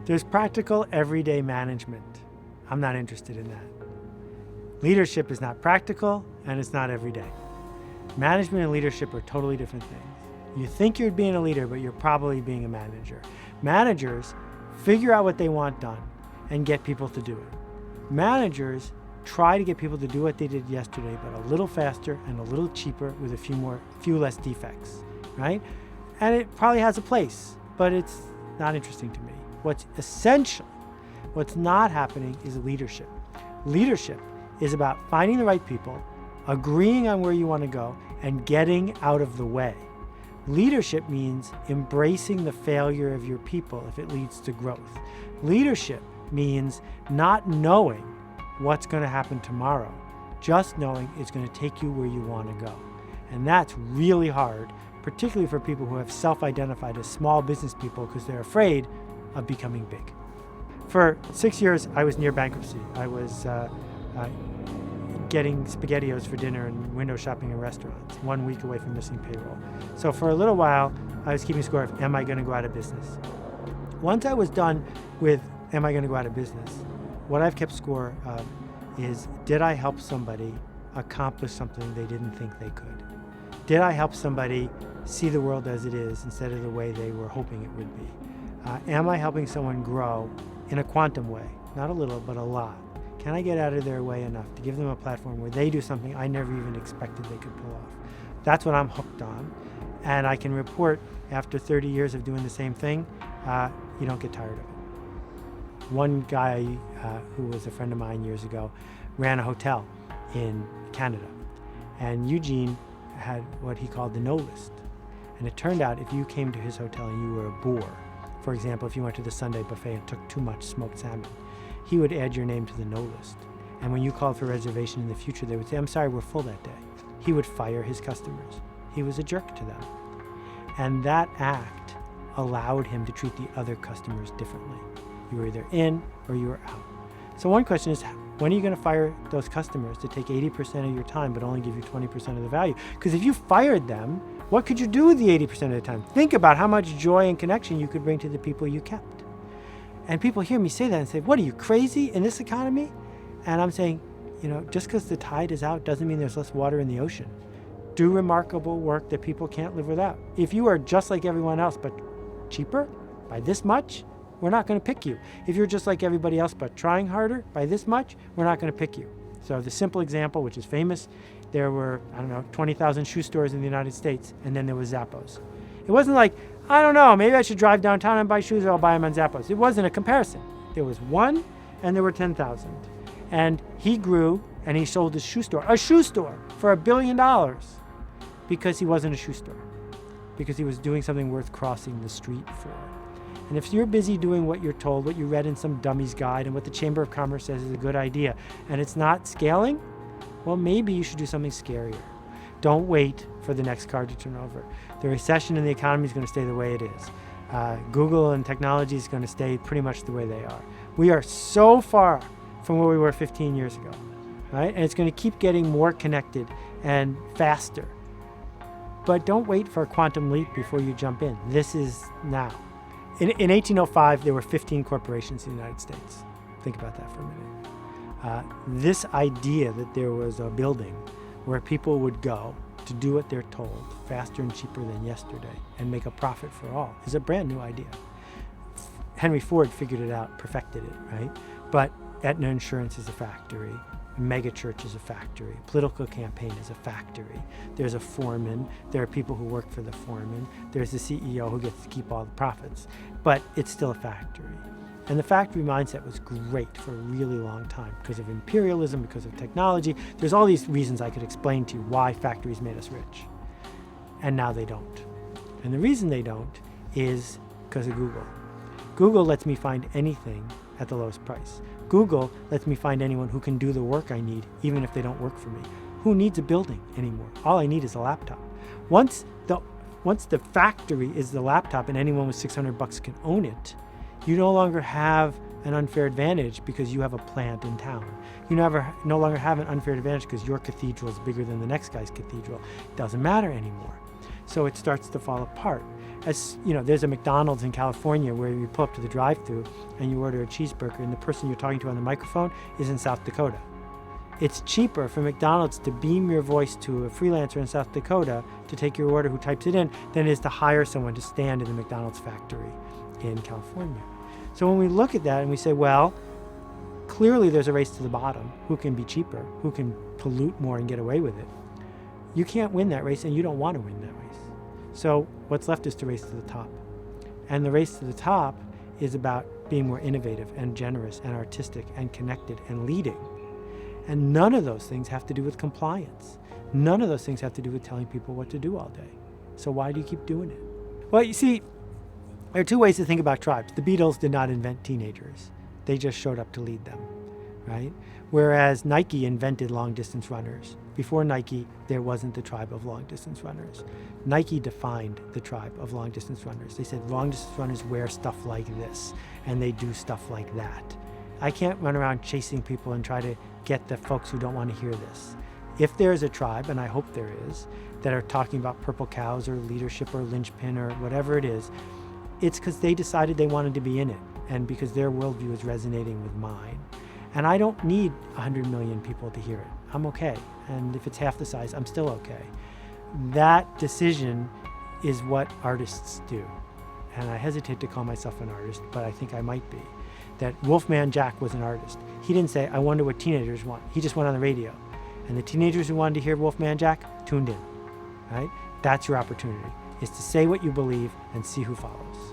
There's practical everyday management. I'm not interested in that. Leadership is not practical and it's not everyday. Management and leadership are totally different things. You think you're being a leader, but you're probably being a manager. Managers figure out what they want done and get people to do it. Managers try to get people to do what they did yesterday, but a little faster and a little cheaper with a few less defects, right? And it probably has a place, but it's not interesting to me. What's essential, what's not happening is leadership. Leadership is about finding the right people, agreeing on where you want to go, and getting out of the way. Leadership means embracing the failure of your people if it leads to growth. Leadership means not knowing what's going to happen tomorrow, just knowing it's going to take you where you want to go. And that's really hard, particularly for people who have self-identified as small business people because they're afraid of becoming big. For 6 years, I was near bankruptcy. I was getting SpaghettiOs for dinner and window shopping in restaurants, 1 week away from missing payroll. So for a little while, I was keeping score of, am I going to go out of business? Once I was done with, am I going to go out of business? What I've kept score of is, did I help somebody accomplish something they didn't think they could? Did I help somebody see the world as it is instead of the way they were hoping it would be? Am I helping someone grow in a quantum way? Not a little, but a lot. Can I get out of their way enough to give them a platform where they do something I never even expected they could pull off? That's what I'm hooked on. And I can report after 30 years of doing the same thing, you don't get tired of it. One guy who was a friend of mine years ago ran a hotel in Canada. And Eugene had what he called the no list. And it turned out if you came to his hotel and you were a bore, for example, if you went to the Sunday buffet and took too much smoked salmon, he would add your name to the no list. And when you called for a reservation in the future, they would say, I'm sorry, we're full that day. He would fire his customers. He was a jerk to them. And that act allowed him to treat the other customers differently. You were either in or you were out. So one question is, when are you going to fire those customers to take 80% of your time but only give you 20% of the value? Because if you fired them, what could you do with the 80% of the time? Think about how much joy and connection you could bring to the people you kept. And people hear me say that and say, what are you, crazy in this economy? And I'm saying, just because the tide is out doesn't mean there's less water in the ocean. Do remarkable work that people can't live without. If you are just like everyone else but cheaper by this much, we're not going to pick you. If you're just like everybody else but trying harder by this much, we're not going to pick you. So the simple example, which is famous, there were, 20,000 shoe stores in the United States, and then there was Zappos. It wasn't like, I don't know, maybe I should drive downtown and buy shoes or I'll buy them on Zappos. It wasn't a comparison. There was one and there were 10,000. And he grew and he sold his shoe store, for $1 billion because he wasn't a shoe store, because he was doing something worth crossing the street for. And if you're busy doing what you're told, what you read in some dummy's guide and what the Chamber of Commerce says is a good idea, and it's not scaling, well, maybe you should do something scarier. Don't wait for the next card to turn over. The recession in the economy is going to stay the way it is. Google and technology is going to stay pretty much the way they are. We are so far from where we were 15 years ago, right? And it's going to keep getting more connected and faster. But don't wait for a quantum leap before you jump in. This is now. In 1805, there were 15 corporations in the United States. Think about that for a minute. This idea that there was a building where people would go to do what they're told faster and cheaper than yesterday and make a profit for all is a brand new idea. Henry Ford figured it out, perfected it, right? But Aetna Insurance is a factory. A mega church is a factory. A political campaign is a factory. There's a foreman. There are people who work for the foreman. There's the CEO who gets to keep all the profits. But it's still a factory. And the factory mindset was great for a really long time because of imperialism, because of technology. There's all these reasons I could explain to you why factories made us rich. And now they don't. And the reason they don't is because of Google. Google lets me find anything at the lowest price. Google lets me find anyone who can do the work I need, even if they don't work for me. Who needs a building anymore? All I need is a laptop. Once the factory is the laptop and anyone with $600 can own it, you no longer have an unfair advantage because you have a plant in town. You no longer have an unfair advantage because your cathedral is bigger than the next guy's cathedral. It doesn't matter anymore. So it starts to fall apart. As you know, there's a McDonald's in California where you pull up to the drive-thru and you order a cheeseburger, and the person you're talking to on the microphone is in South Dakota. It's cheaper for McDonald's to beam your voice to a freelancer in South Dakota to take your order who types it in than it is to hire someone to stand in the McDonald's factory in California. So when we look at that and we say, well, clearly there's a race to the bottom. Who can be cheaper? Who can pollute more and get away with it? You can't win that race, and you don't want to win that race. So what's left is to race to the top. And the race to the top is about being more innovative and generous and artistic and connected and leading. And none of those things have to do with compliance. None of those things have to do with telling people what to do all day. So why do you keep doing it? Well, you see, there are two ways to think about tribes. The Beatles did not invent teenagers. They just showed up to lead them, right? Whereas Nike invented long-distance runners. Before Nike, there wasn't the tribe of long-distance runners. Nike defined the tribe of long-distance runners. They said long-distance runners wear stuff like this, and they do stuff like that. I can't run around chasing people and try to get the folks who don't want to hear this. If there is a tribe, and I hope there is, that are talking about purple cows or leadership or linchpin or whatever it is, it's because they decided they wanted to be in it, and because their worldview is resonating with mine. And I don't need 100 million people to hear it. I'm okay. And if it's half the size, I'm still okay. That decision is what artists do. And I hesitate to call myself an artist, but I think I might be. That Wolfman Jack was an artist. He didn't say, I wonder what teenagers want. He just went on the radio. And the teenagers who wanted to hear Wolfman Jack tuned in, right? That's your opportunity, is to say what you believe and see who follows.